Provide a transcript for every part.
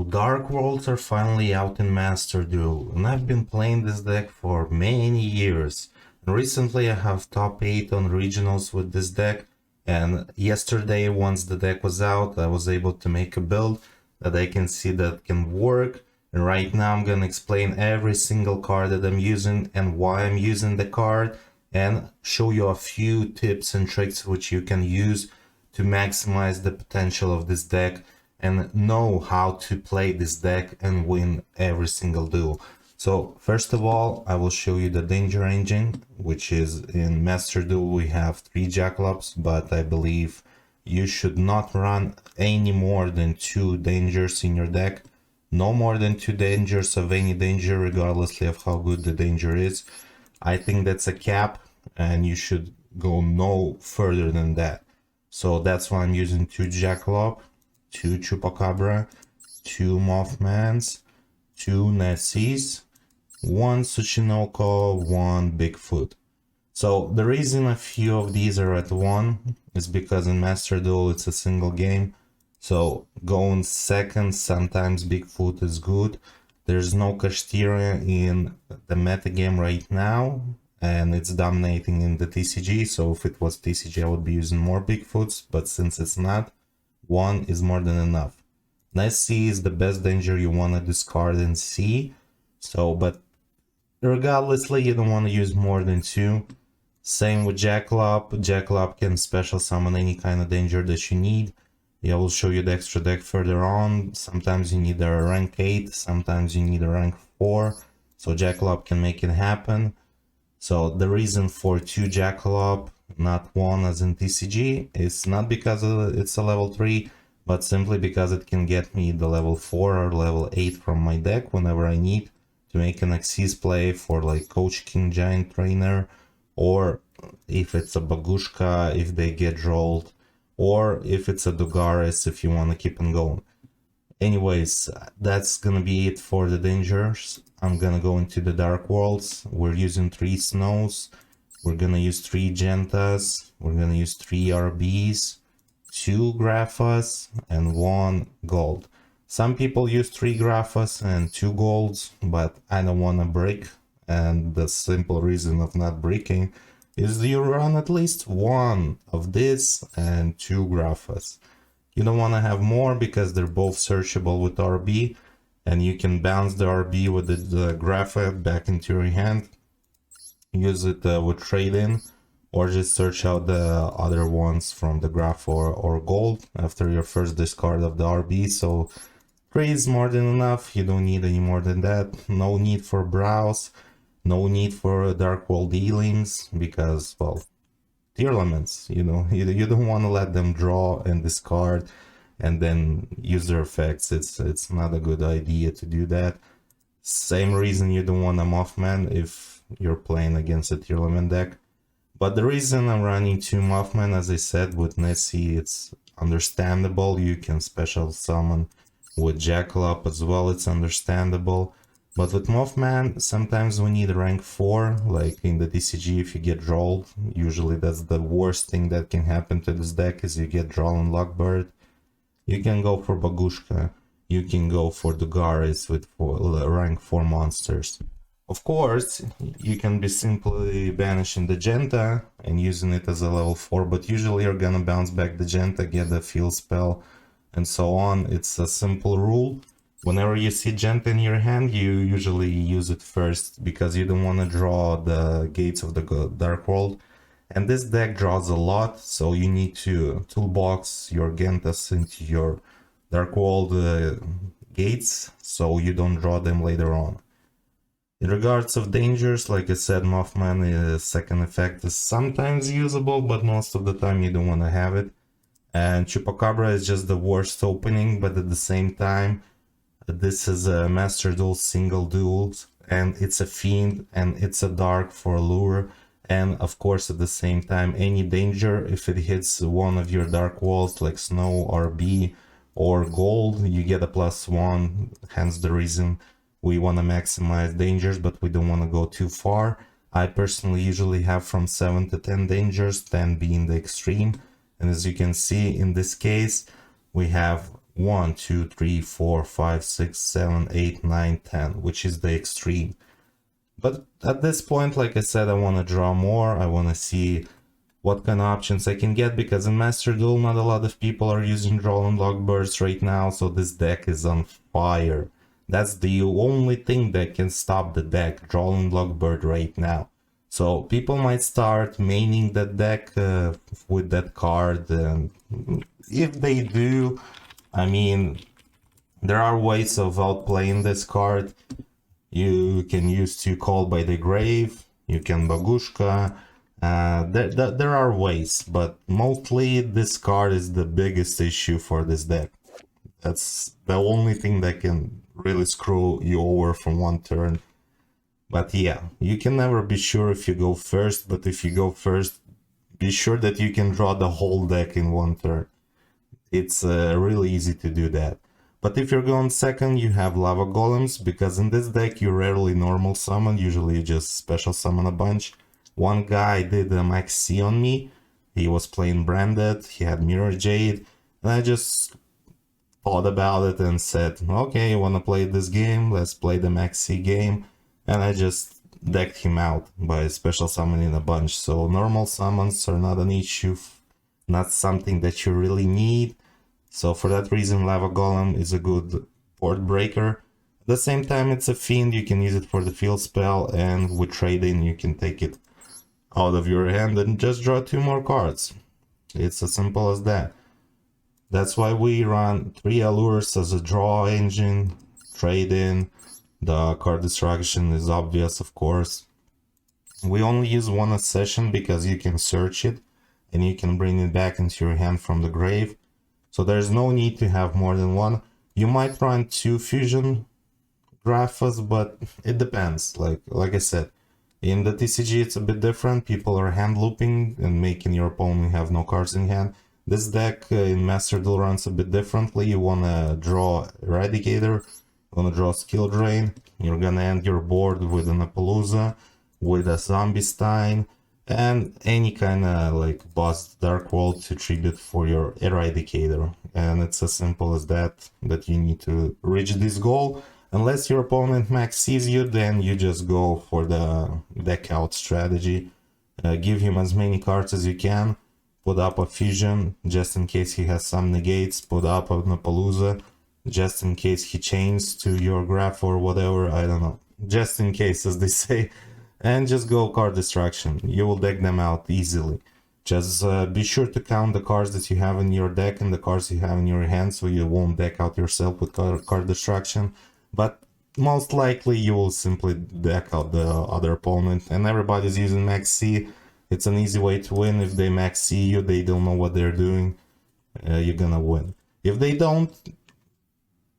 So Dark Worlds are finally out in Master Duel, and I've been playing this deck for many years. And recently I have top 8 on regionals with this deck, and yesterday once the deck was out I was able to make a build that I can see that can work. And right now I'm gonna explain every single card that I'm using and why I'm using the card, and show you a few tips and tricks which you can use to maximize the potential of this deck and know how to play this deck and win every single duel. So first of all, I will show you the danger engine, which is in Master Duel we have 3 Jackalopes, but I believe you should not run any more than 2 dangers in your deck. No more than 2 dangers of any danger, regardless of how good the danger is. I think that's a cap, and you should go no further than that. So that's why I'm using 2 Jackalope, 2 Chupacabra, 2 Mothmans, 2 Nessies, 1 Tsuchinoko, 1 Bigfoot. So the reason a few of these are at 1 is because in Master Duel it's a single game. So going second, sometimes Bigfoot is good. There's no Kashtira in the metagame right now, and it's dominating in the TCG. So if it was TCG I would be using more Bigfoots, but since it's not, 1 is more than enough. Nessie is the best danger you want to discard in C. So, but regardlessly, you don't want to use more than 2. Same with Jackalope. Jackalope can special summon any kind of danger that you need. I will show you the extra deck further on. Sometimes you need a rank 8, sometimes you need a rank 4. So Jackalope can make it happen. So the reason for 2 Jackalope, not 1 as in TCG, is not because it's a level 3, but simply because it can get me the level 4 or level 8 from my deck whenever I need to make an Xyz play for like Coach King Giant Trainer, or if it's a Bagushka if they get rolled, or if it's a Dugaris if you want to keep on going. Anyways, that's gonna be it for the dangers. I'm gonna go into the Dark Worlds. We're using 3 Snows, we're gonna use 3 Gentas, we're gonna use 3 RBs, 2 Graphas, and 1 Gold. Some people use 3 Graphas and 2 Golds, but I don't wanna break, and the simple reason of not breaking is you run at least 1 of this and 2 Graphas. You don't want to have more because they're both searchable with RB, and you can bounce the RB with the Grapha back into your hand, use it with trade-in, or just search out the other ones from the Graph or Gold after your first discard of the RB. So 3 is more than enough, you don't need any more than that. No need for browse, no need for Dark World dealings, because, well, tier elements, you know, you don't want to let them draw and discard and then use their effects. It's not a good idea to do that. Same reason you don't want a Mothman if you're playing against a tier element deck. But the reason I'm running 2 Mothman, as I said, with Nessie, it's understandable. You can special summon with Jackalope as well, it's understandable. But with Mothman, sometimes we need rank 4, like in the TCG if you get rolled. Usually that's the worst thing that can happen to this deck, is you get drawn on Lockbird. You can go for Bagushka, you can go for Dugaris with rank 4 monsters. Of course, you can be simply banishing the Genta and using it as a level 4, but usually you're gonna bounce back the Genta, get the field spell, and so on. It's a simple rule. Whenever you see Genta in your hand, you usually use it first, because you don't want to draw the gates of the Dark World. And this deck draws a lot, so you need to toolbox your Gentas into your Dark World gates, so you don't draw them later on. In regards of dangers, like I said, Mothman second effect is sometimes usable, but most of the time you don't want to have it. And Chupacabra is just the worst opening, but at the same time, this is a Master Duel single duel, and it's a fiend, and it's a dark for lure, and of course at the same time any danger, if it hits one of your Dark Walls like Snow, RB, or Gold, you get a +1, hence the reason we want to maximize dangers, but we don't want to go too far. I personally usually have from 7 to 10 dangers, 10 being the extreme, and as you can see in this case we have 1, 2, 3, 4, 5, 6, 7, 8, 9, 10, which is the extreme. But at this point, like I said, I want to draw more. I want to see what kind of options I can get, because in Master Duel not a lot of people are using Draw and Lock Birds right now, so this deck is on fire. That's the only thing that can stop the deck, Draw and Lock Bird right now. So people might start maining that deck with that card, and if they do, I mean, there are ways of outplaying this card. You can use to Call by the Grave, you can Bagushka. There are ways, but mostly this card is the biggest issue for this deck. That's the only thing that can really screw you over from one turn. But yeah, you can never be sure if you go first, but if you go first, be sure that you can draw the whole deck in one turn. It's really easy to do that. But if you're going second, you have Lava Golems, because in this deck you rarely normal summon, usually you just special summon a bunch. One guy did a max C on me, he was playing Branded, he had Mirror Jade, and I just thought about it and said, okay, you wanna play this game, let's play the max C game, and I just decked him out by special summoning a bunch. So normal summons are not an issue, not something that you really need. So for that reason, Lava Golem is a good board breaker. At the same time, it's a fiend, you can use it for the field spell, and with trading you can take it out of your hand and just draw 2 more cards. It's as simple as that. That's why we run 3 allures as a draw engine, trade-in. The card destruction is obvious, of course. We only use 1 a session because you can search it and you can bring it back into your hand from the grave. So there's no need to have more than 1. You might run 2 fusion Graphas, but it depends. Like I said, in the TCG it's a bit different. People are hand looping and making your opponent have no cards in hand. This deck in Master Duel runs a bit differently. You wanna draw Eradicator, you wanna draw Skill Drain, you're gonna end your board with an Appaloosa, with a Zombie Stein, and any kind of like boss Dark World to tribute for your Eradicator. And it's as simple as that, that you need to reach this goal. Unless your opponent max sees you, then you just go for the deck out strategy. Give him as many cards as you can, put up a fusion just in case he has some negates, put up an Appaloosa just in case he chains to your graph or whatever, I don't know, just in case, as they say, and just go card destruction. You will deck them out easily. Just be sure to count the cards that you have in your deck and the cards you have in your hand, so you won't deck out yourself with card destruction. But most likely you will simply deck out the other opponent, and everybody's using max C. It's an easy way to win. If they max C you, they don't know what they're doing, you're gonna win. If they don't,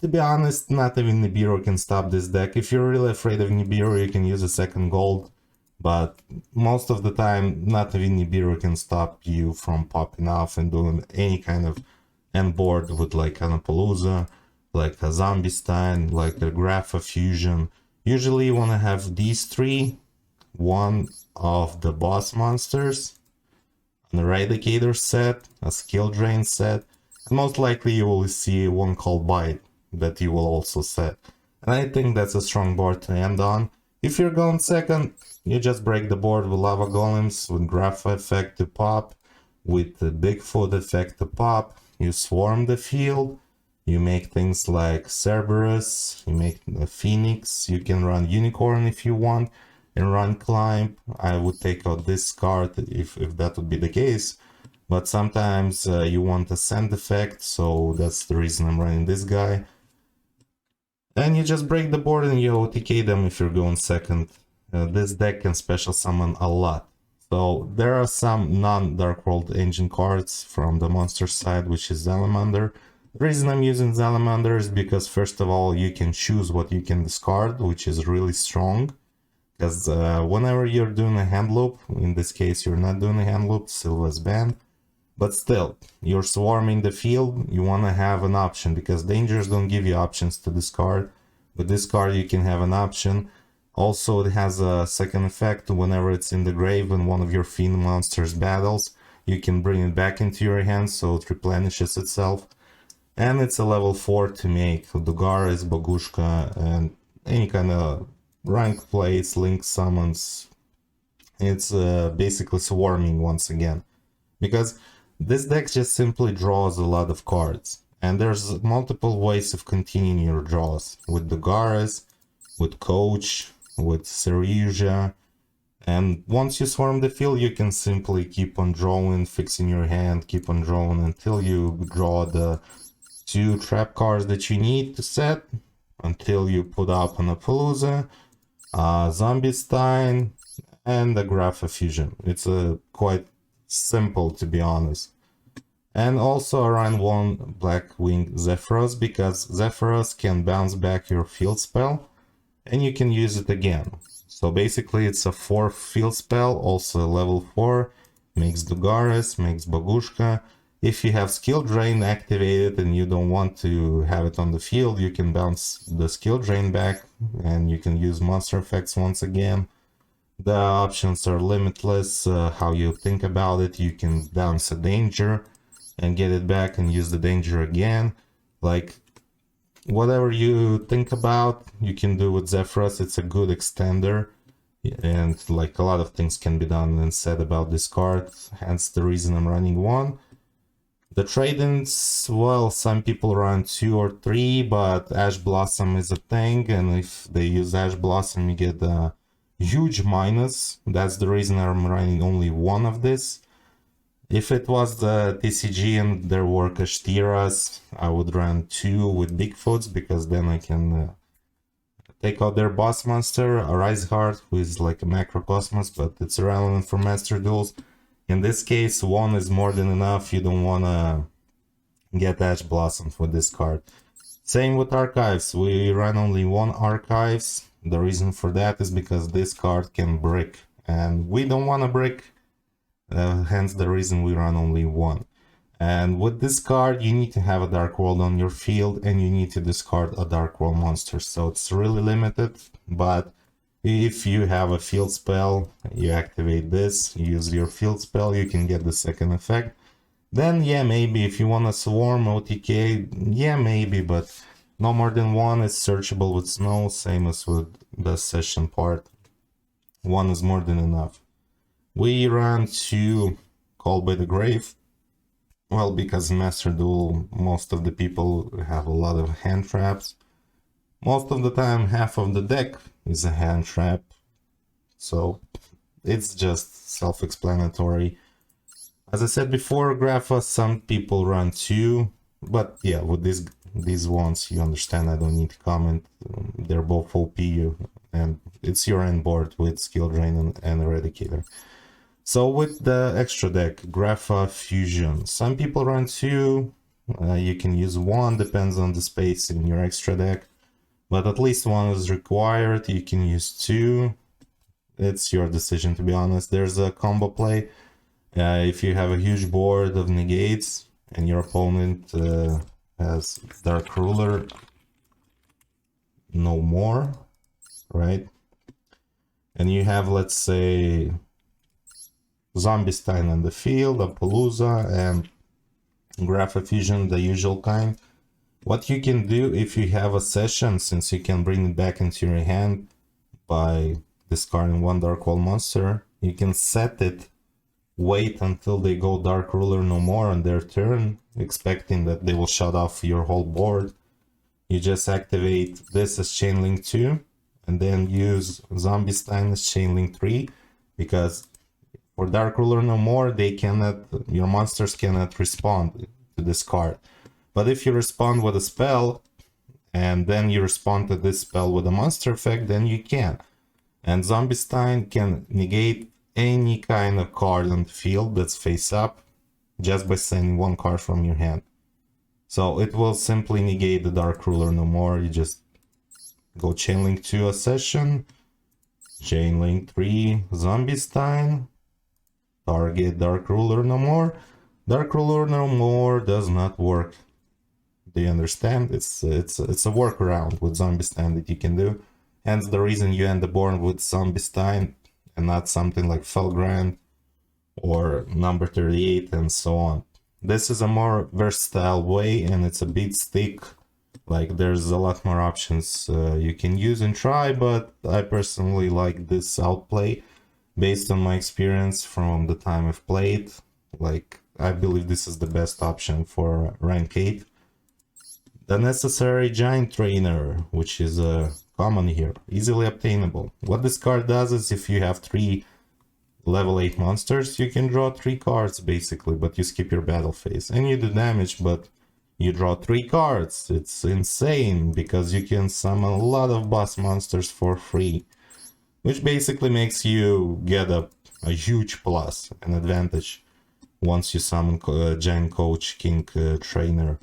to be honest, not even Nibiru can stop this deck. If you're really afraid of Nibiru, you can use a second gold, but most of the time, not even Nibiru can stop you from popping off and doing any kind of end board with like an Appaloosa, like a Zombie Stein, like a Grapha Fusion. Usually you want to have these 3, one of the boss monsters, an Eradicator set, a Skill Drain set, and most likely you will see one called Bite that you will also set. And I think that's a strong board to end on. If you're going second, you just break the board with Lava Golems, with Grapha effect to pop, with the Bigfoot effect to pop. You swarm the field, you make things like Cerberus, you make a Phoenix, you can run Unicorn if you want, and run Climb. I would take out this card if that would be the case, but sometimes you want a Sand effect, so that's the reason I'm running this guy. And you just break the board and you OTK them if you're going second. This deck can special summon a lot. So there are some non-Dark World engine cards from the monster side, which is Salamander. The reason I'm using Salamander is because first of all you can choose what you can discard, which is really strong. Because whenever you're doing a hand loop, in this case you're not doing a hand loop, Sylva's banned. But still, you're swarming the field, you want to have an option, because dangers don't give you options to discard. With this card you can have an option. Also it has a second effect, whenever it's in the grave and one of your fiend monsters battles, you can bring it back into your hand so it replenishes itself. And it's a level 4 to make Dugaris, Bagushka, and any kind of rank plays, link summons. It's basically swarming once again. Because this deck just simply draws a lot of cards. And there's multiple ways of continuing your draws. With Dugaris, with Coach, with Seruja. And once you swarm the field, you can simply keep on drawing, fixing your hand, keep on drawing until you draw the 2 trap cards that you need to set, until you put up an Appaloosa, Zombie Stein, and a Grapha Fusion. It's quite simple, to be honest. And also around 1 Blackwing Zephyros, because Zephyros can bounce back your field spell, and you can use it again. So basically it's a 4 field spell, also level 4, makes Dugaris, makes Bagushka. If you have skill drain activated and you don't want to have it on the field, you can bounce the skill drain back and you can use monster effects once again. The options are limitless. How you think about it, you can bounce a danger and get it back and use the danger again. Like, whatever you think about, you can do with Zephyros. It's a good extender, and like a lot of things can be done and said about this card, hence the reason I'm running 1. The trade-ins, well, some people run 2 or 3, but Ash Blossom is a thing, and if they use Ash Blossom, you get a huge minus. That's the reason I'm running only 1 of this. If it was the TCG and there were Kashtiras, I would run 2 with Bigfoots, because then I can take out their boss monster, a Rise Heart, who is like a Macrocosmos, but it's irrelevant for Master Duels. In this case, 1 is more than enough. You don't want to get Ash Blossom with this card. Same with Archives. We run only 1 Archives. The reason for that is because this card can brick, and we don't want to brick. Hence the reason we run only 1. And with this card, you need to have a Dark World on your field, and you need to discard a Dark World monster. So it's really limited, but if you have a field spell, you activate this, you use your field spell, you can get the second effect. Then yeah, maybe if you want to swarm OTK, yeah, maybe, but no more than 1 is searchable with Snow, same as with the session part. 1 is more than enough. We ran 2 Call by the Grave. Well, because in Master Duel, most of the people have a lot of hand traps. Most of the time, half of the deck is a hand trap. So it's just self-explanatory. As I said before, Grapha, some people run 2. But yeah, with these ones, you understand, I don't need to comment. They're both OP, and it's your end board with Skill Drain and Eradicator. So with the extra deck, Grapha Fusion, some people run 2, you can use 1, depends on the space in your extra deck, but at least 1 is required. You can use 2, it's your decision, to be honest. There's a combo play, if you have a huge board of negates and your opponent has Dark Ruler, no more, right? And you have, let's say, Zombie Stein on the field, Appaloosa, and Grapha Fusion, the usual kind. What you can do if you have a session, since you can bring it back into your hand by discarding 1 Dark Wall monster, you can set it, wait until they go Dark Ruler no more on their turn, expecting that they will shut off your whole board. You just activate this as Chainlink 2, and then use Zombie Stein as Chainlink 3, because for Dark Ruler no more, they cannot, your monsters cannot respond to this card. But if you respond with a spell, and then you respond to this spell with a monster effect, then you can. And Zombie Stein can negate any kind of card on the field that's face up, just by sending 1 card from your hand. So it will simply negate the Dark Ruler no more. You just go Chainlink 2 a session, Chainlink 3 Zombie Stein, target Dark Ruler no more. Dark Ruler no more does not work. Do you understand? It's a workaround with Zombie Stein that you can do. Hence the reason you end the board with Zombie Stein and not something like Felgrand or number 38 and so on. This is a more versatile way, and it's a beat stick. Like, there's a lot more options you can use and try, but I personally like this outplay based on my experience from the time I've played. Like, I believe this is the best option for rank 8. The necessary giant trainer, which is common here, easily obtainable. What this card does is if you have 3 level 8 monsters, you can draw 3 cards basically, but you skip your battle phase. And you do damage, but you draw 3 cards. It's insane, because you can summon a lot of boss monsters for free, which basically makes you get a huge plus, an advantage, once you summon Giant Coach King Trainer.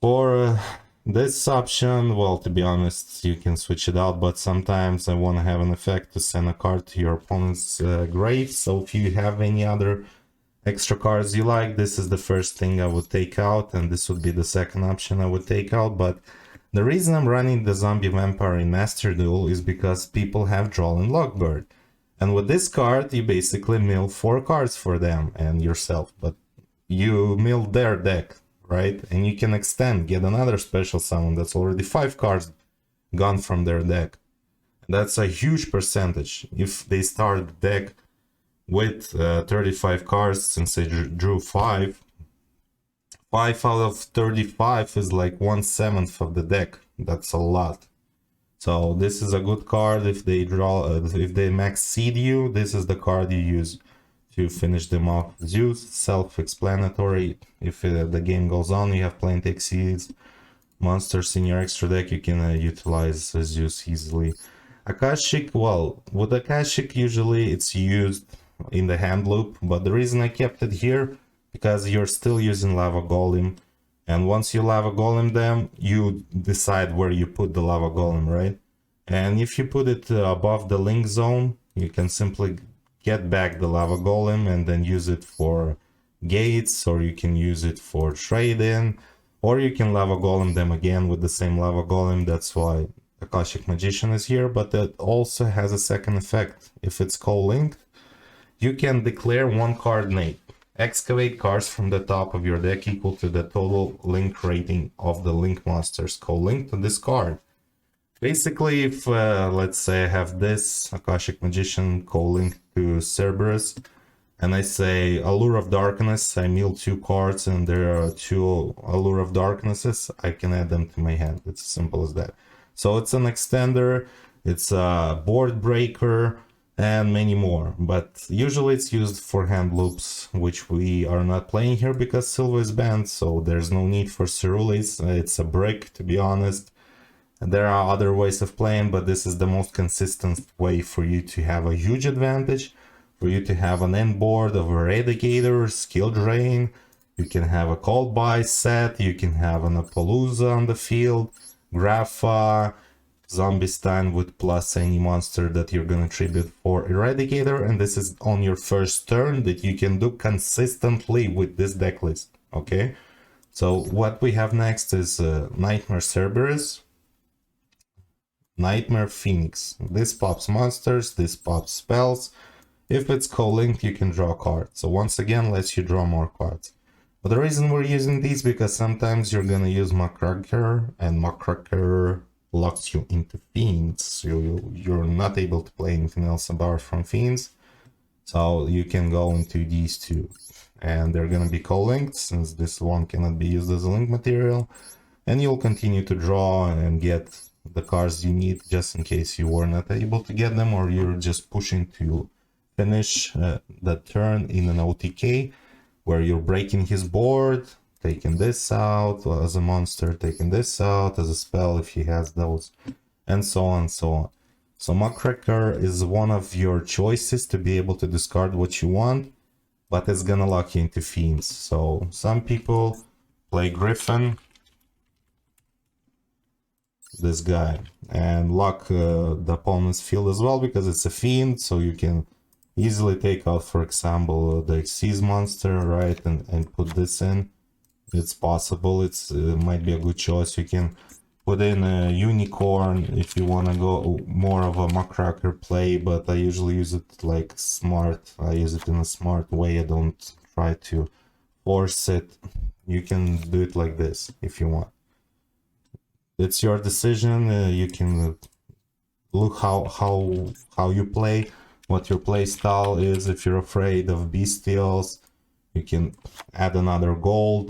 For this option, well, to be honest, you can switch it out, but sometimes I want to have an effect to send a card to your opponent's grave. So if you have any other extra cards you like, this is the first thing I would take out, and this would be the second option I would take out. But the reason I'm running the Zombie Vampire in Master Duel is because people have Droll and Lockbird. And with this card, you basically mill 4 cards for them and yourself, but you mill their deck, right? And you can extend, get another special summon that's already 5 cards gone from their deck. That's a huge percentage. If they start the deck with 35 cards, since they drew 5 out of 35 is like 1/7 of the deck. That's a lot. So this is a good card. If they draw, if they max seed you, this is the card you use to finish them off. Zeus, self-explanatory. If the game goes on, you have plenty exceeds monsters in your extra deck, you can utilize Zeus easily. Akashic, well, with Akashic usually it's used in the hand loop, but the reason I kept it here, because you're still using Lava Golem, and once you Lava Golem them, you decide where you put the Lava Golem, right? And if you put it above the link zone, you can simply get back the Lava Golem and then use it for gates, or you can use it for trade-in, or you can Lava Golem them again with the same Lava Golem. That's why Akashic Magician is here, but it also has a second effect. If it's co-linked, you can declare 1 card name. Excavate cards from the top of your deck equal to the total link rating of the link monsters co-linked to this card. Basically, if let's say I have this Akashic Magician co-linked to Cerberus, and I say Allure of Darkness, I mill 2 cards and there are 2 Allure of Darknesses, I can add them to my hand. It's as simple as that. So it's an extender, it's a board breaker, and many more, but usually it's used for hand loops, which we are not playing here because Silva is banned, so there's no need for Cerulean. It's a brick, to be honest. There are other ways of playing, but this is the most consistent way for you to have a huge advantage, for you to have an end board of Eradicator, Skill Drain, you can have a Cold Buy set, you can have an Appaloosa on the field, Grapha, Zombie Stun with plus any monster that you're gonna tribute for Eradicator, and this is on your first turn that you can do consistently with this deck list, okay? So what we have next is Nightmare Cerberus, Nightmare Phoenix. This pops monsters, this pops spells. If it's co-linked, you can draw cards. So once again, lets you draw more cards. But the reason we're using these, because sometimes you're gonna use Muckracker, and Muckracker locks you into Fiends. So you're not able to play anything else apart from Fiends. So you can go into these two. And they're gonna be co-linked, since this one cannot be used as a link material. And you'll continue to draw and get the cards you need, just in case you were not able to get them, or you're just pushing to finish the turn in an OTK, where you're breaking his board, taking this out as a monster, taking this out as a spell if he has those, and so on and so on. So Muckracker is one of your choices to be able to discard what you want, but it's gonna lock you into Fiends. So some people play Griffin, this guy, and lock the opponent's field as well, because it's a Fiend, so you can easily take out, for example, the Xyz monster, right, and put this in. It's possible. It might be a good choice. You can put in a Unicorn if you want to go more of a Muckracker play, but I usually use it like smart. I use it in a smart way. I don't try to force it. You can do it like this if you want. It's your decision. You can look how you play, what your play style is. If you're afraid of bestials, you can add another gold.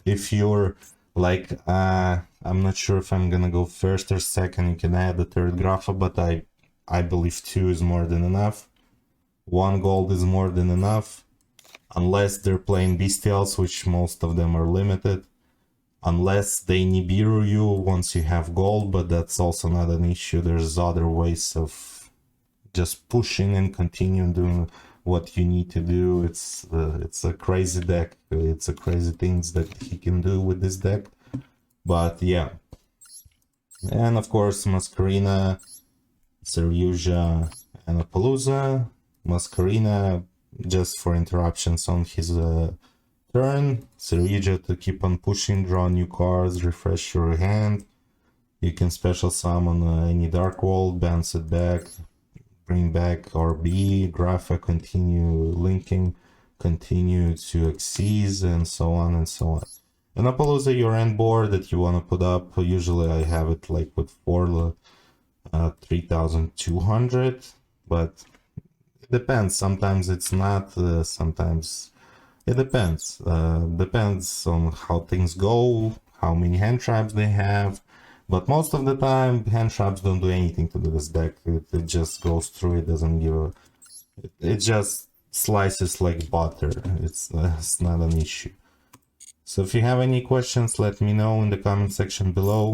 If you're like, I'm not sure if I'm gonna go first or second, you can add a third grapha, but I believe 2 is more than enough. 1 gold is more than enough, unless they're playing bestials, which most of them are limited. Unless they Nibiru you once you have gold, but that's also not an issue. There's other ways of just pushing and continue doing what you need to do. It's a crazy deck. It's a crazy things that he can do with this deck. But yeah. And of course Masquerina, Seryuja, and Appaloosa. Masquerina just for interruptions on his turn. Seryuja to keep on pushing, draw new cards, refresh your hand. You can special summon any Dark World, bounce it back, bring back RB, Grapha, continue linking, continue to Xyz, and so on and so on. And Appaloosa, your end board that you want to put up. Usually I have it like with 3,200, but it depends. Sometimes it's not, sometimes it depends. Depends on how things go, how many hand traps they have. But most of the time, hand traps don't do anything to this deck. It just goes through. It doesn't give a... It just slices like butter. It's not an issue. So if you have any questions, let me know in the comment section below.